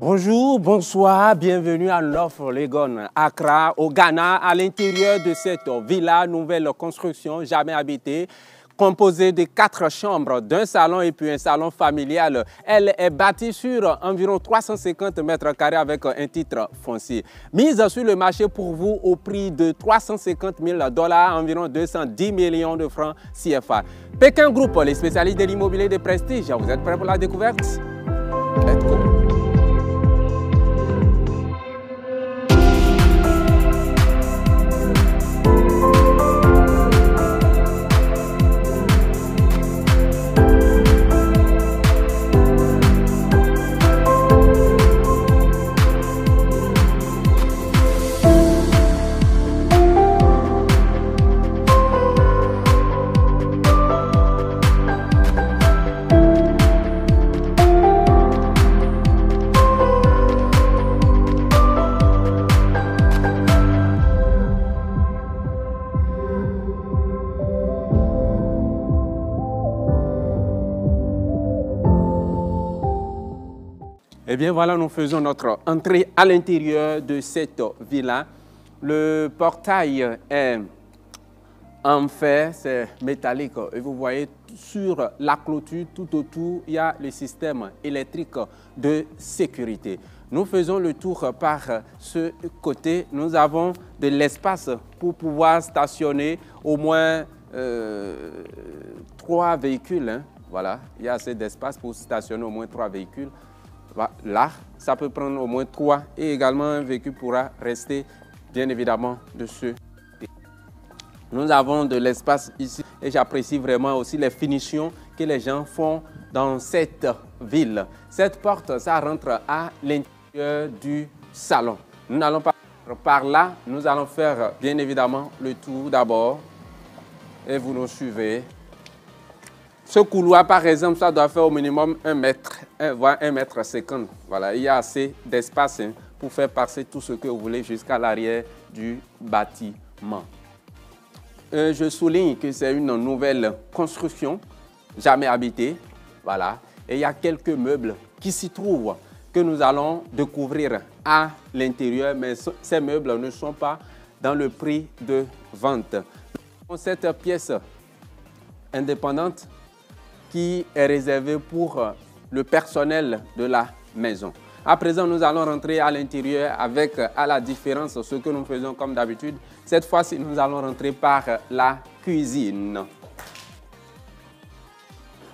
Bonjour, bonsoir, bienvenue à North Legon, Accra, au Ghana, à l'intérieur de cette villa, nouvelle construction, jamais habitée, composée de 4 chambres, d'un salon et puis un salon familial. Elle est bâtie sur environ 350 mètres carrés avec un titre foncier. Mise sur le marché pour vous au prix de 350 000 $, environ 210 millions de francs CFA. Pékin Group, les spécialistes de l'immobilier de prestige. Vous êtes prêts pour la découverte? Let's go! Eh bien voilà, nous faisons notre entrée à l'intérieur de cette villa. Le portail est en fer, c'est métallique. Et vous voyez sur la clôture, tout autour, il y a le système électrique de sécurité. Nous faisons le tour par ce côté. Nous avons de l'espace pour pouvoir stationner au moins 3 véhicules. Hein. Voilà, il y a assez d'espace pour stationner au moins 3 véhicules. Là, ça peut prendre au moins 3 et également un véhicule pourra rester bien évidemment de ce côté. Nous avons de l'espace ici et j'apprécie vraiment aussi les finitions que les gens font dans cette ville. Cette porte, ça rentre à l'intérieur du salon. Nous n'allons pas par là, nous allons faire bien évidemment le tour d'abord et vous nous suivez. Ce couloir, par exemple, ça doit faire au minimum 1 mètre, voire 1,50 m. Voilà, il y a assez d'espace pour faire passer tout ce que vous voulez jusqu'à l'arrière du bâtiment. Je souligne que c'est une nouvelle construction, jamais habitée. Voilà, et il y a quelques meubles qui s'y trouvent que nous allons découvrir à l'intérieur, mais ces meubles ne sont pas dans le prix de vente. Cette pièce indépendante qui est réservé pour le personnel de la maison. À présent, nous allons rentrer à l'intérieur avec, à la différence, ce que nous faisons comme d'habitude. Cette fois-ci, nous allons rentrer par la cuisine.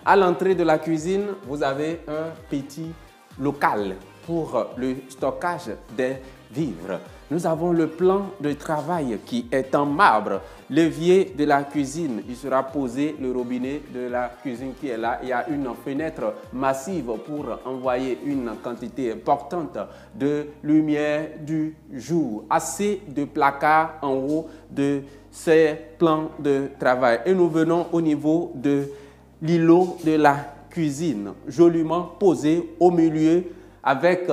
À l'entrée de la cuisine, vous avez un petit local pour le stockage des vivres. Nous avons le plan de travail qui est en marbre. L'évier de la cuisine, il sera posé, le robinet de la cuisine qui est là. Il y a une fenêtre massive pour envoyer une quantité importante de lumière du jour. Assez de placards en haut de ces plans de travail. Et nous venons au niveau de l'îlot de la cuisine, joliment posé au milieu avec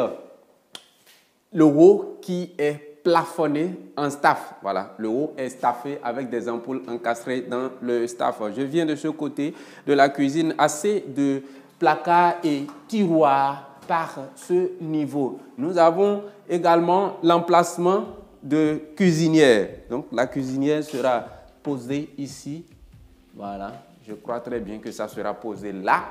le haut qui est plafonné en staff. Voilà, le haut est staffé avec des ampoules encastrées dans le staff. Je viens de ce côté de la cuisine, assez de placards et tiroirs par ce niveau. Nous avons également l'emplacement de cuisinière. Donc la cuisinière sera posée ici. Voilà, je crois très bien que ça sera posé là.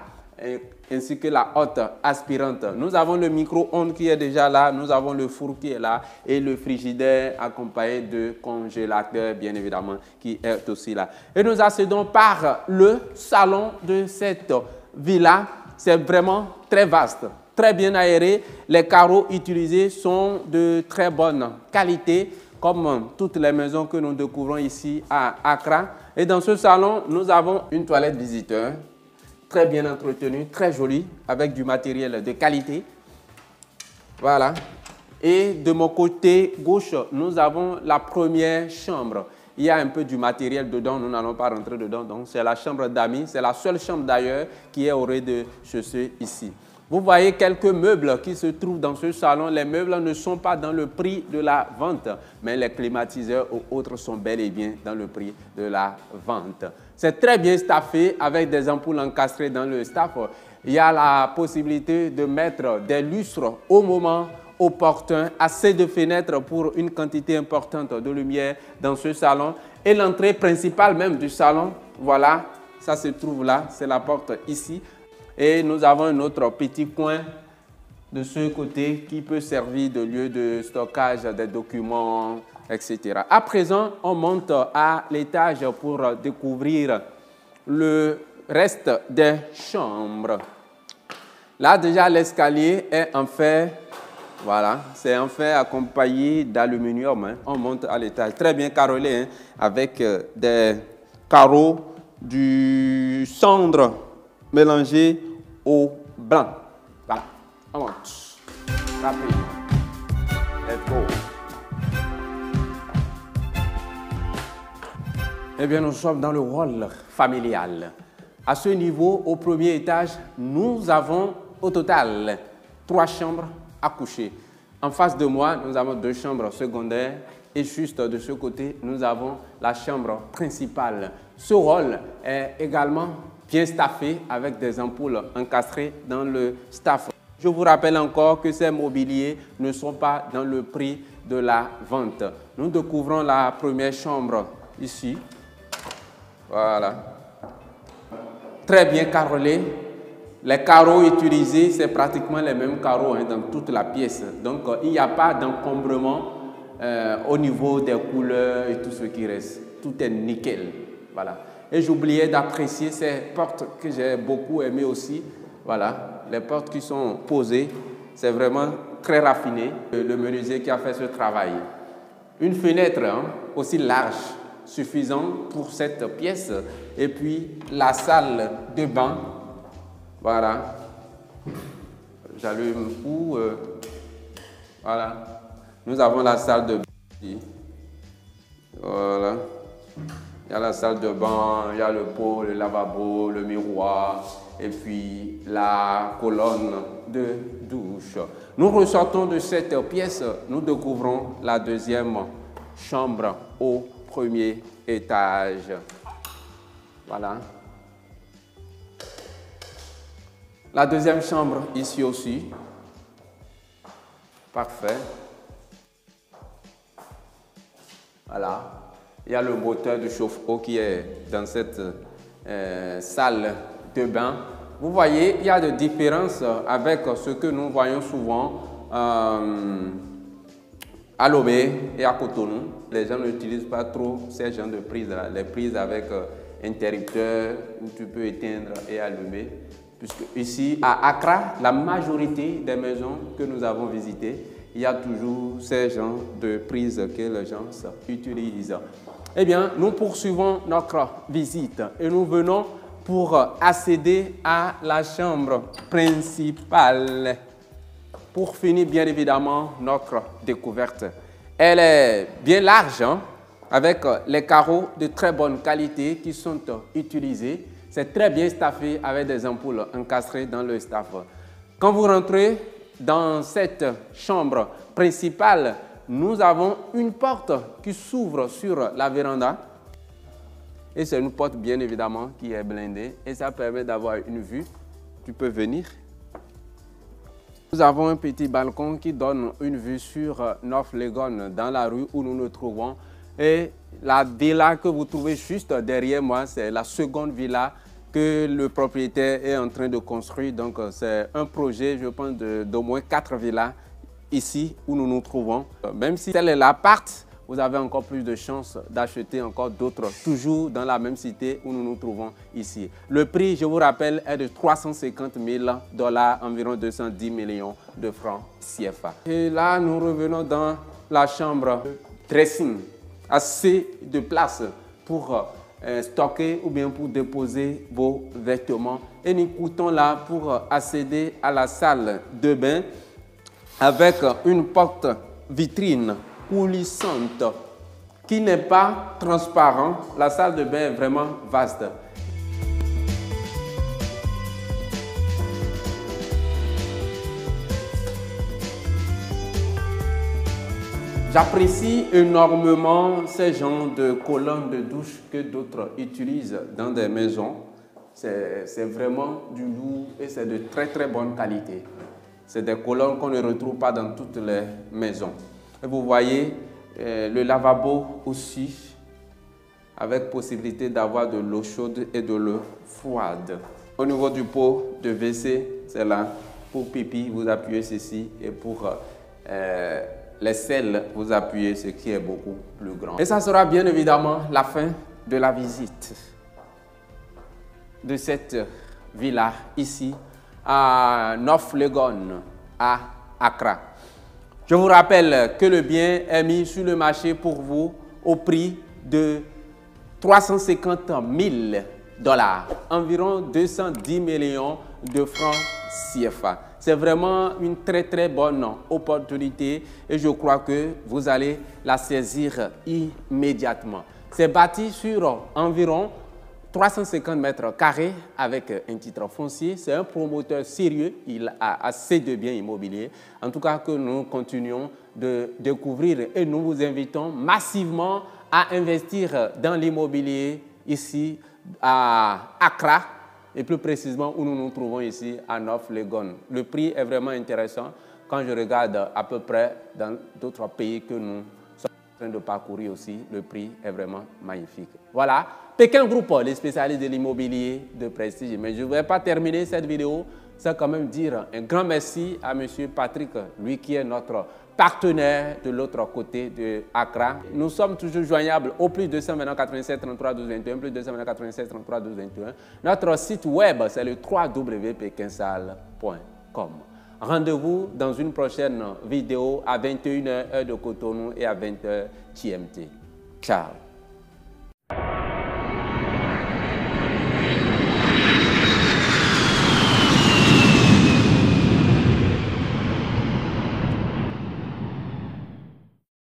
Ainsi que la haute aspirante. Nous avons le micro-ondes qui est déjà là, nous avons le four qui est là et le frigidaire accompagné de congélateur bien évidemment qui est aussi là. Et nous accédons par le salon de cette villa. C'est vraiment très vaste, très bien aéré. Les carreaux utilisés sont de très bonne qualité comme toutes les maisons que nous découvrons ici à Accra. Et dans ce salon, nous avons une toilette visiteur très bien entretenu, très joli, avec du matériel de qualité. Voilà. Et de mon côté gauche, nous avons la première chambre. Il y a un peu du matériel dedans, nous n'allons pas rentrer dedans. Donc, c'est la chambre d'amis. C'est la seule chambre d'ailleurs qui est au rez-de-chaussée ici. Vous voyez quelques meubles qui se trouvent dans ce salon. Les meubles ne sont pas dans le prix de la vente, mais les climatiseurs ou autres sont bel et bien dans le prix de la vente. C'est très bien staffé avec des ampoules encastrées dans le staff. Il y a la possibilité de mettre des lustres au moment opportun, assez de fenêtres pour une quantité importante de lumière dans ce salon. Et l'entrée principale même du salon, voilà, ça se trouve là, c'est la porte ici. Et nous avons un autre petit coin de ce côté qui peut servir de lieu de stockage des documents, etc. À présent, on monte à l'étage pour découvrir le reste des chambres. Là, déjà, l'escalier est en fer. Voilà, c'est en fer accompagné d'aluminium. Hein. On monte à l'étage. Très bien carrelé, hein, avec des carreaux du cendre mélangé au blanc. Voilà, on monte. Rapidement. Let's go. Eh bien, nous sommes dans le hall familial. À ce niveau, au premier étage, nous avons au total 3 chambres à coucher. En face de moi, nous avons 2 chambres secondaires et juste de ce côté, nous avons la chambre principale. Ce hall est également bien staffé avec des ampoules encastrées dans le staff. Je vous rappelle encore que ces mobiliers ne sont pas dans le prix de la vente. Nous découvrons la première chambre ici. Voilà. Très bien carrelé. Les carreaux utilisés, c'est pratiquement les mêmes carreaux hein, dans toute la pièce. Donc, il n'y a pas d'encombrement au niveau des couleurs et tout ce qui reste. Tout est nickel. Voilà. Et j'oubliais d'apprécier ces portes que j'ai beaucoup aimées aussi. Voilà. Les portes qui sont posées, c'est vraiment très raffiné. Le menuisier qui a fait ce travail. Une fenêtre hein, aussi large, suffisante pour cette pièce. Et puis, la salle de bain. Voilà, j'allume où voilà, nous avons la salle de bain ici. Voilà, il y a la salle de bain, il y a le pot, le lavabo, le miroir et puis la colonne de douche. Nous ressortons de cette pièce, nous découvrons la deuxième chambre au premier étage. Voilà. La deuxième chambre, ici aussi. Parfait. Voilà. Il y a le moteur de chauffe-eau qui est dans cette salle de bain. Vous voyez, il y a des différences avec ce que nous voyons souvent à Lomé et à Cotonou. Les gens n'utilisent pas trop ces genres de prises-là. Les prises avec interrupteur où tu peux éteindre et allumer. Puisque ici, à Accra, la majorité des maisons que nous avons visitées, il y a toujours ces genres de prises que les gens utilisent. Eh bien, nous poursuivons notre visite et nous venons pour accéder à la chambre principale. Pour finir, bien évidemment, notre découverte. Elle est bien large, hein, avec les carreaux de très bonne qualité qui sont utilisés. C'est très bien staffé avec des ampoules encastrées dans le staff. Quand vous rentrez dans cette chambre principale, nous avons une porte qui s'ouvre sur la véranda. Et c'est une porte bien évidemment qui est blindée et ça permet d'avoir une vue. Tu peux venir. Nous avons un petit balcon qui donne une vue sur North Legon dans la rue où nous nous trouvons. Et la villa que vous trouvez juste derrière moi, c'est la seconde villa que le propriétaire est en train de construire. Donc, c'est un projet, je pense, d'au moins 4 villas ici où nous nous trouvons. Même si tel est l'appart, vous avez encore plus de chances d'acheter encore d'autres, toujours dans la même cité où nous nous trouvons ici. Le prix, je vous rappelle, est de 350 000 $, environ 210 millions de francs CFA. Et là, nous revenons dans la chambre dressing. Assez de place pour stocker ou bien pour déposer vos vêtements. Et nous quittons là pour accéder à la salle de bain avec une porte vitrine coulissante qui n'est pas transparente. La salle de bain est vraiment vaste. J'apprécie énormément ces genres de colonnes de douche que d'autres utilisent dans des maisons. C'est vraiment du lourd et c'est de très très bonne qualité. C'est des colonnes qu'on ne retrouve pas dans toutes les maisons. Et vous voyez le lavabo aussi, avec possibilité d'avoir de l'eau chaude et de l'eau froide. Au niveau du pot de WC, c'est là. Pour pipi, vous appuyez ceci et pour les selles, vous appuyez ce qui est beaucoup plus grand. Et ça sera bien évidemment la fin de la visite de cette villa ici à North Legon, à Accra. Je vous rappelle que le bien est mis sur le marché pour vous au prix de 350 000 $, environ 210 millions de francs CFA. C'est vraiment une très très bonne opportunité et je crois que vous allez la saisir immédiatement. C'est bâti sur environ 350 mètres carrés avec un titre foncier. C'est un promoteur sérieux, il a assez de biens immobiliers. En tout cas, que nous continuons de découvrir et nous vous invitons massivement à investir dans l'immobilier ici à Accra et plus précisément où nous nous trouvons ici à North Legon. Le prix est vraiment intéressant quand je regarde à peu près dans d'autres pays que nous sommes en train de parcourir aussi. Le prix est vraiment magnifique. Voilà, Pékin Group, les spécialistes de l'immobilier de prestige. Mais je ne vais pas terminer cette vidéo sans quand même dire un grand merci à M. Patrick, lui qui est notre partenaire de l'autre côté de Accra. Nous sommes toujours joignables au plus 229 87 33 12 21, plus 229 87 33 12 21. Notre site web, c'est le www.pekinsal.com. Rendez-vous dans une prochaine vidéo à 21h heure de Cotonou et à 20h GMT. Ciao.